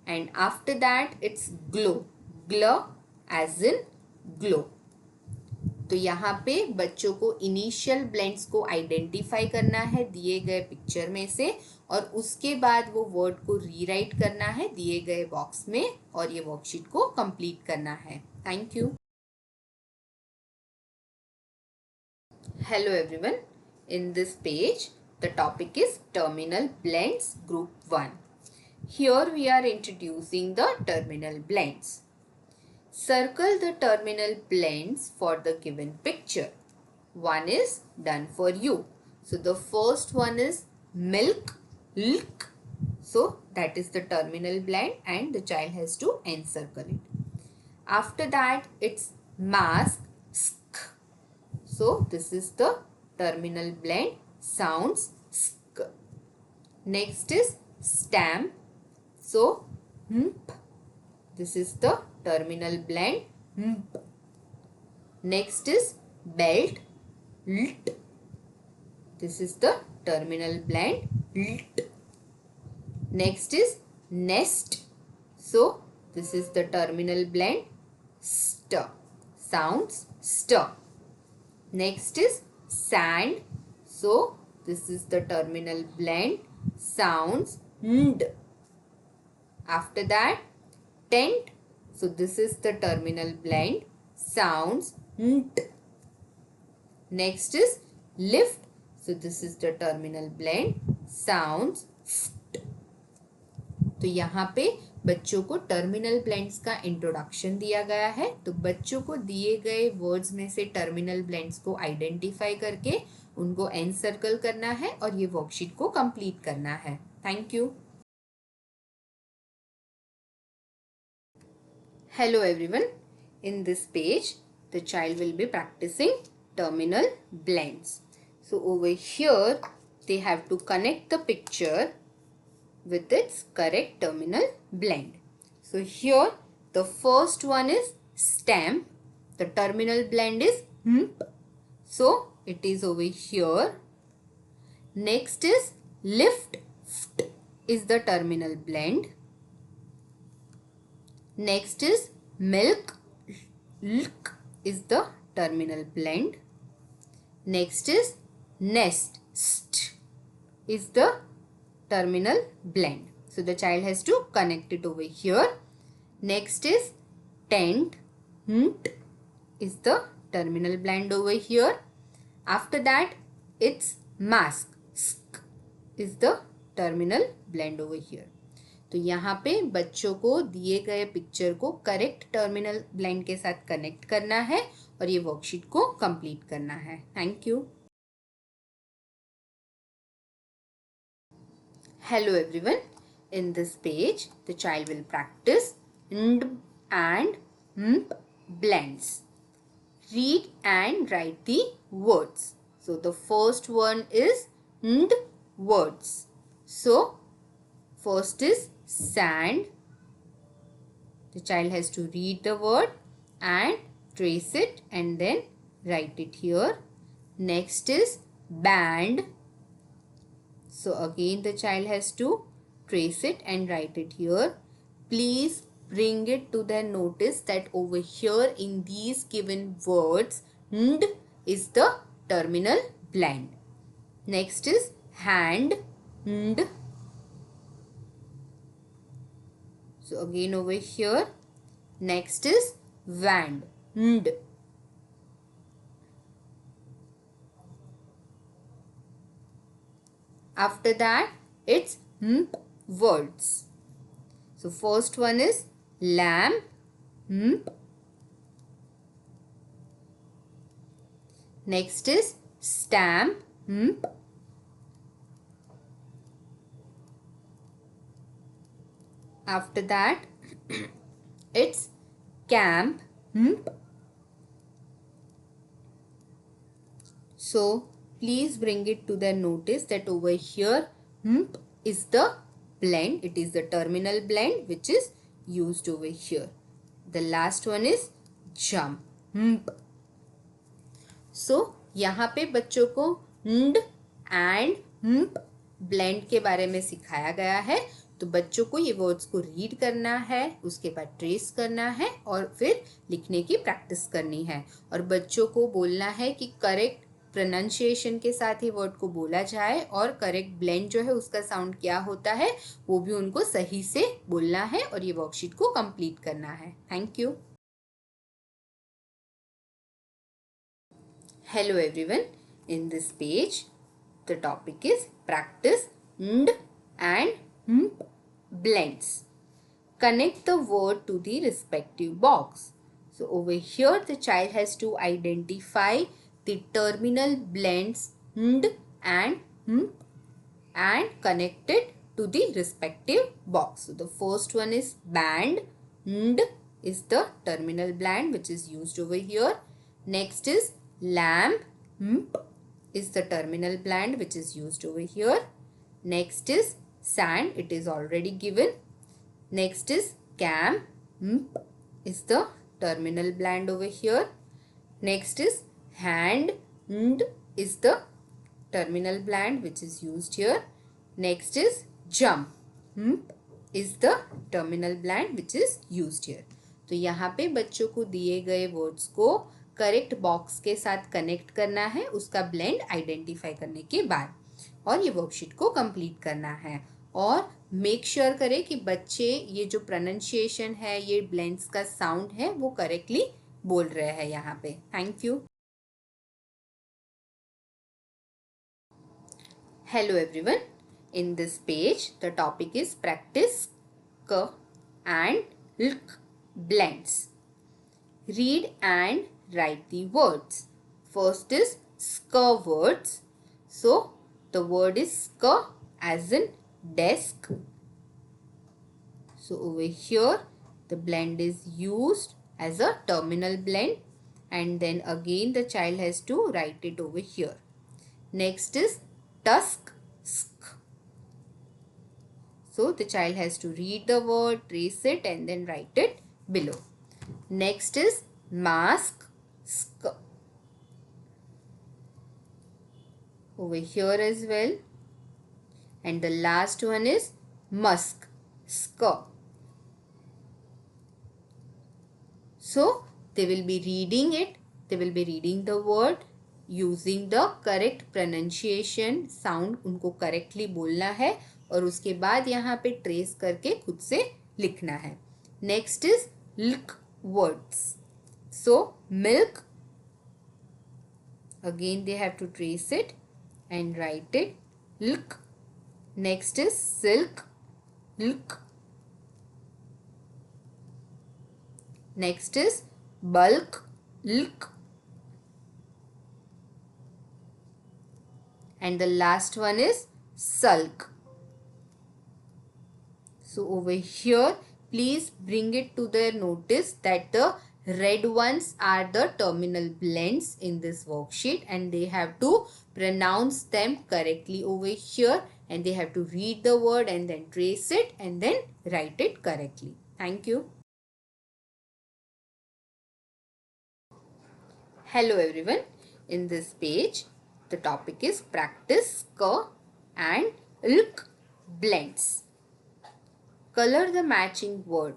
And after that it's glow, gl as in glow. तो यहाँ पे बच्चों को initial blends को identify करना है दिए गए पिक्चर में से, और उसके बाद वो वर्ड को रीराइट करना है दिए गए बॉक्स में, और ये वर्कशीट को कंप्लीट करना है. Thank you. Hello everyone. In this page the topic is terminal blends group 1. Here we are introducing the terminal blends. Circle the terminal blends for the given picture. One is done for you. So the first one is milk, lk. So that is the terminal blend and the child has to encircle it. After that it's mask, sk. So this is the terminal blend, sounds sk. Next is stamp. So mp. This is the terminal blend mp. Next is belt, lt. This is the terminal blend lt. Next is nest. So this is the terminal blend st. Sounds st. Next is sand. So this is the terminal blend, sounds nd. After that tent. So this is the terminal blend, sounds nt. Next is lift. So this is the terminal blend, sounds ft. तो यहाँ पे बच्चों को terminal blends का introduction दिया गया है. तो बच्चों को दिए गए वर्ड्स में से टर्मिनल ब्लेंड्स को आइडेंटिफाई करके उनको एनसर्कल करना है और ये वर्कशीट को कंप्लीट करना है. Thank you. Hello everyone. In this page, the child will be practicing terminal blends. So over here, they have to connect the picture with its correct terminal blend. So here the first one is stamp. The terminal blend is mp. So it is over here. Next is lift. Ft is the terminal blend. Next is milk. Lk is the terminal blend. Next is nest. St is the terminal blend. So the child has to connect it over here. Next is tent. Nt is the terminal blend over here. After that, it's mask. Sk is the terminal blend over here. तो यहाँ पे बच्चों को दिए गए picture को correct terminal blend के साथ कनेक्ट करना है और ये वर्कशीट को कंप्लीट करना है. Thank you. Hello everyone. In this page, the child will practice nd and mp blends. Read and write the words. So the first one is nd words. So first is sand. The child has to read the word and trace it and then write it here. Next is band. So again the child has to trace it and write it here. Please bring it to their notice that over here in these given words, nd is the terminal blend. Next is hand. Nd. So again over here. Next is wand. Nd. After that, it's mp words. So first one is lamp. Mp. Next is stamp. Mp. After that, it's camp. Mp. So please bring it to their notice that over here mp is the blend. It is the terminal blend which is used over here. The last one is jump. Mp. So यहाँ पे बच्चों को nd and mp blend के बारे में सिखाया गया है. तो बच्चों को ये वर्ड्स को रीड करना है, उसके बाद ट्रेस करना है और फिर लिखने की प्रैक्टिस करनी है. और बच्चों को बोलना है कि करेक्ट प्रोनाउंसिएशन के साथ ही वर्ड को बोला जाए और करेक्ट ब्लेंड जो है उसका साउंड क्या होता है वो भी उनको सही से बोलना है और ये वर्कशीट को कंप्लीट करना है. Thank you. Hello everyone. In this page, the topic is practice nd and mp blends. Connect the word to the respective box. So over here the child has to identify the terminal blends nd and mp and connect it to the respective box. So the first one is band. Nd is the terminal blend which is used over here. Next is lamp. Mp is the terminal blend which is used over here. Next is sand. It is already given. Next is camp. Mp is the terminal blend over here. Next is hand. Nd is the terminal blend which is used here. Next is jump. Mp is the terminal blend which is used here. तो यहाँ पे बच्चों को दिए गए words को correct box के साथ कनेक्ट करना है उसका ब्लेंड आइडेंटिफाई करने के बाद और ये वर्कशीट को कंप्लीट करना है. और मेक श्योर करें कि बच्चे ये जो प्रोनाउंसिएशन है ये ब्लेंड्स का साउंड है वो करेक्टली बोल रहे हैं यहाँ पे. Thank you. Hello everyone. In this page, the topic is practice k and lk blends. Read and write the words. First is sk words. So the word is sk as in desk. So over here the blend is used as a terminal blend and then again the child has to write it over here. Next is tusk. sk. So the child has to read the word, trace it and then write it below. Next is mask, sk. Over here as well. And the last one is musk, sk. So they will be reading it, they will be reading the word using the correct pronunciation, sound उनको correctly बोलना है और उसके बाद यहाँ पे trace करके खुद से लिखना है. Next is lick words. So milk, again they have to trace it and write it, lick. Next is silk, lick. Next is bulk, lick. And the last one is sulk. So over here, please bring it to their notice that the red ones are the terminal blends in this worksheet and they have to pronounce them correctly over here and they have to read the word and then trace it and then write it correctly. Thank you. Hello everyone. In this page, the topic is practice sk and lk blends. Color the matching word.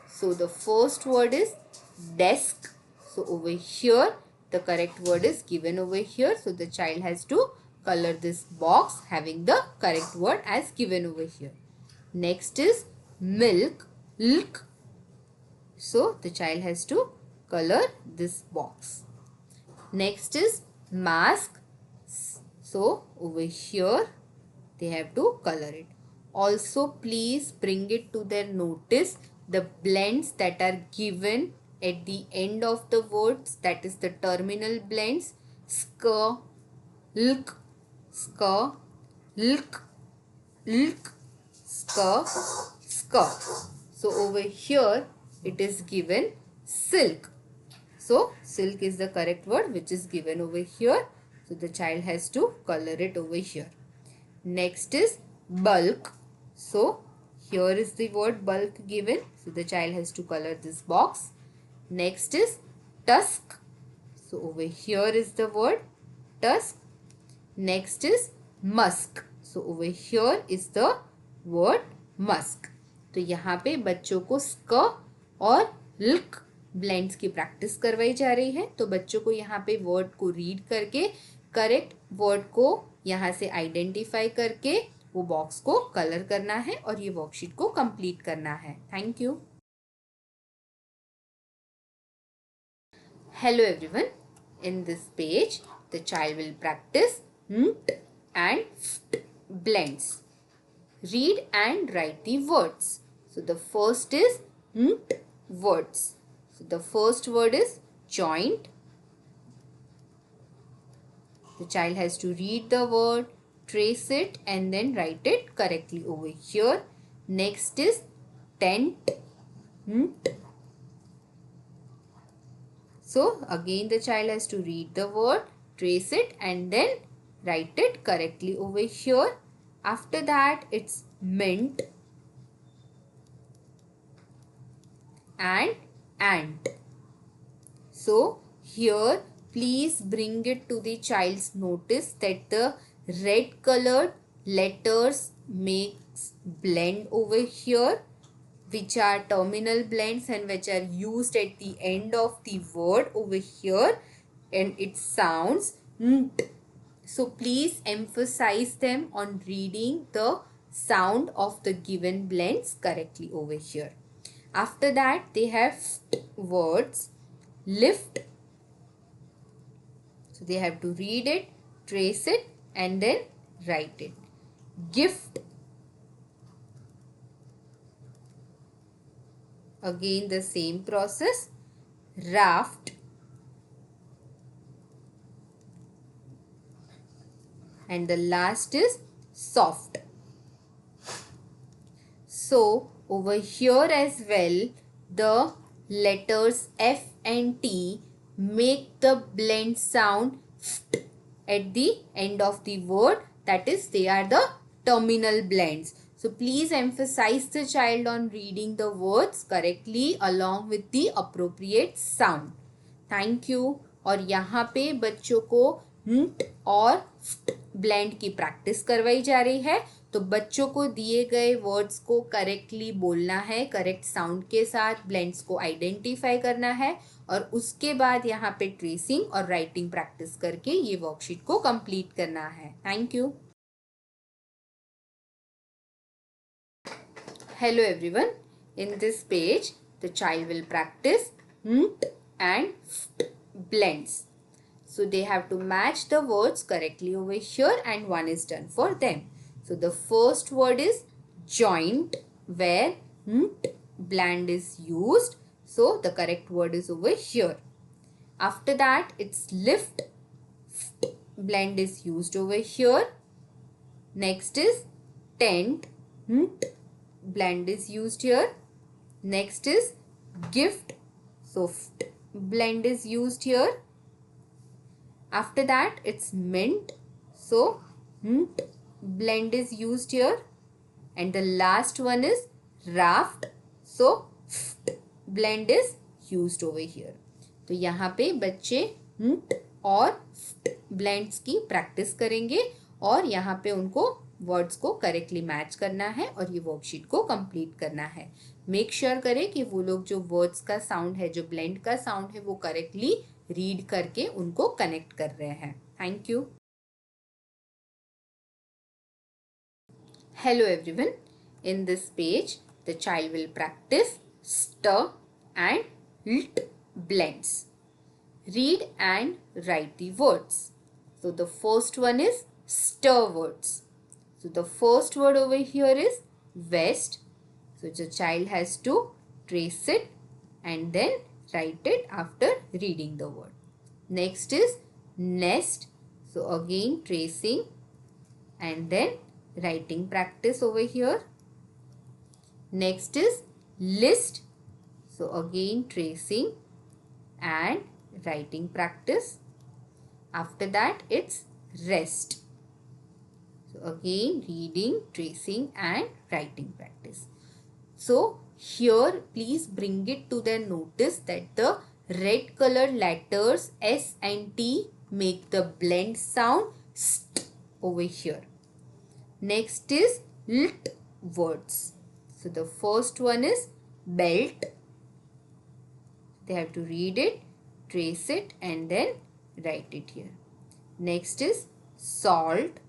So the first word is desk. So over here, the correct word is given over here. So the child has to color this box having the correct word as given over here. Next is milk, lk. So the child has to color this box. Next is mask. So over here they have to color it. Also please bring it to their notice the blends that are given at the end of the words, that is the terminal blends, sk, lk, sk, lk, lk, sk, sk. So over here it is given silk. So silk is the correct word which is given over here. So the child has to color it over here. Next is bulk. So here is the word bulk given. So the child has to color this box. Next is tusk. So over here is the word tusk. Next is musk. So over here is the word musk. तो यहाँ पे बच्चों को स्क और luck blends की practice करवाई जा रही है. तो बच्चों को यहाँ पे वर्ड को रीड करके करेक्ट वर्ड को यहाँ से आइडेंटिफाई करके वो बॉक्स को कलर करना है और ये वर्कशीट को कंप्लीट करना है. Thank you. Hello everyone. In this page, the child will practice nt and ft blends. Read and write the words. So the first is nt words. So the first word is joint. The child has to read the word, trace it and then write it correctly over here. Next is tent, nt. So again the child has to read the word, trace it and then write it correctly over here. After that it's mint and ant. So here please bring it to the child's notice that the red colored letters makes blend over here, which are terminal blends and which are used at the end of the word over here and it sounds nt. So please emphasize them on reading the sound of the given blends correctly over here. After that they have words, lift. So they have to read it, trace it and then write it. Gift. Again the same process. Raft. And the last is soft. So over here as well, the letters F and T make the blend sound ft at the end of the word That is, they are the terminal blends. So please emphasize the child on reading the words correctly along with the appropriate sound. Thank you. और यहाँ पे बच्चों को nt और ft blend की practice करवाई जा रही है. तो बच्चों को दिए गए वर्ड्स को करेक्टली बोलना है, करेक्ट साउंड के साथ ब्लेंड्स को आइडेंटिफाई करना है और उसके बाद यहाँ पे ट्रेसिंग और राइटिंग प्रैक्टिस करके ये वर्कशीट को कंप्लीट करना है. Thank you. Hello everyone. In this page, the child will practice nt and ft blends. So they have to match the words correctly over here and one is done for them. So the first word is joint where nt blend is used. So the correct word is over here. After that, it's lift. Ft blend is used over here. Next is tent. Nt blend is used here. Next is gift. So ft blend is used here. After that, it's mint. So nt blend is used here. And the last one is raft. So ft blend is used over here. तो यहाँ पे बच्चे nt और ft blends की practice करेंगे और यहाँ पे उनको वर्ड्स को करेक्टली मैच करना है और ये वर्कशीट को कंप्लीट करना है. मेक श्योर करें कि वो लोग जो वर्ड्स का साउंड है, जो ब्लेंड का साउंड है, वो करेक्टली रीड करके उनको कनेक्ट कर रहे हैं. Thank you. Hello everyone. In this page the child will practise st and lt blends. Read and write the words. So the first one is stir words. So the first word over here is vest. So the child has to trace it and then write it after reading the word. Next is nest. So again tracing and then writing practice over here. Next is list. So again tracing and writing practice. After that, it's rest. So again reading, tracing and writing practice. So here please bring it to their notice that the red colored letters S and T make the blend sound st over here. Next is lt words. So the first one is belt. They have to read it, trace it and then write it here. Next is salt.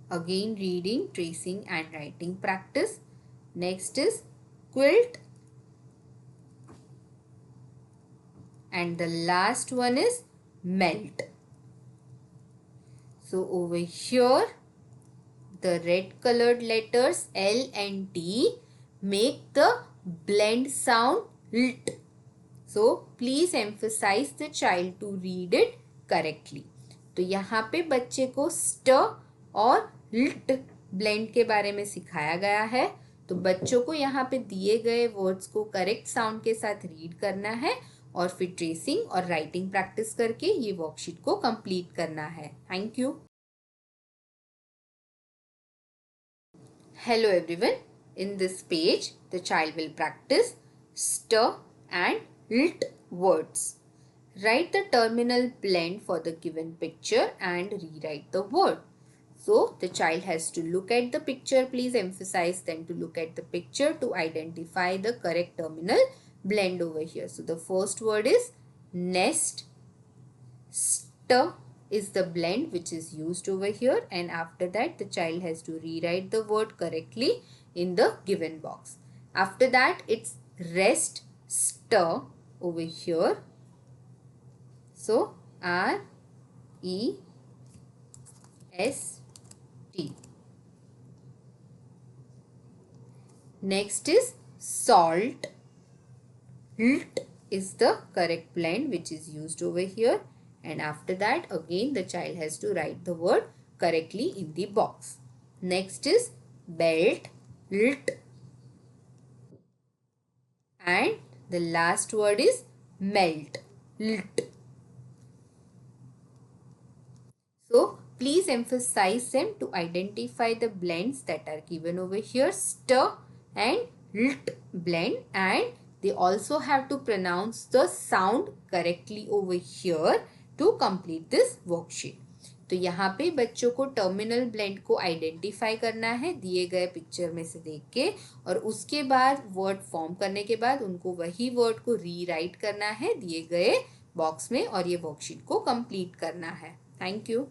Again reading, tracing and writing practice. Next is quilt. And the last one is melt. So over here, the red colored letters L and T make the blend sound lt. So please emphasize the child to read it correctly. तो यहाँ पे बच्चे को stir और lt blend के बारे में सिखाया गया है. तो बच्चों को यहाँ पे दिए गए वर्ड्स को करेक्ट साउंड के साथ रीड करना है और फिर ट्रेसिंग और राइटिंग प्रैक्टिस करके ये वर्कशीट को कंप्लीट करना है. Thank you. Hello everyone. In this page, the child will practice stir and lt words. Write the terminal blend for the given picture and rewrite the word. So the child has to look at the picture. Please emphasize them to look at the picture to identify the correct terminal blend over here. So the first word is nest. Stir is the blend which is used over here, and after that the child has to rewrite the word correctly in the given box. After that, it's rest, stir over here. So REST. Next is salt. Lt is the correct blend which is used over here, and after that again the child has to write the word correctly in the box. Next is belt. Lt. And the last word is melt. Lt. So Please emphasize them to identify the blends that are given over here, st and lt blend, and they also have to pronounce the sound correctly over here to complete this worksheet. तो यहाँ पे बच्चों को terminal blend को identify करना है दिए गए पिक्चर में से देख के, और उसके बाद वर्ड फॉर्म करने के बाद उनको वही वर्ड को रीराइट करना है दिए गए बॉक्स में और ये वर्कशीट को कंप्लीट करना है. Thank you.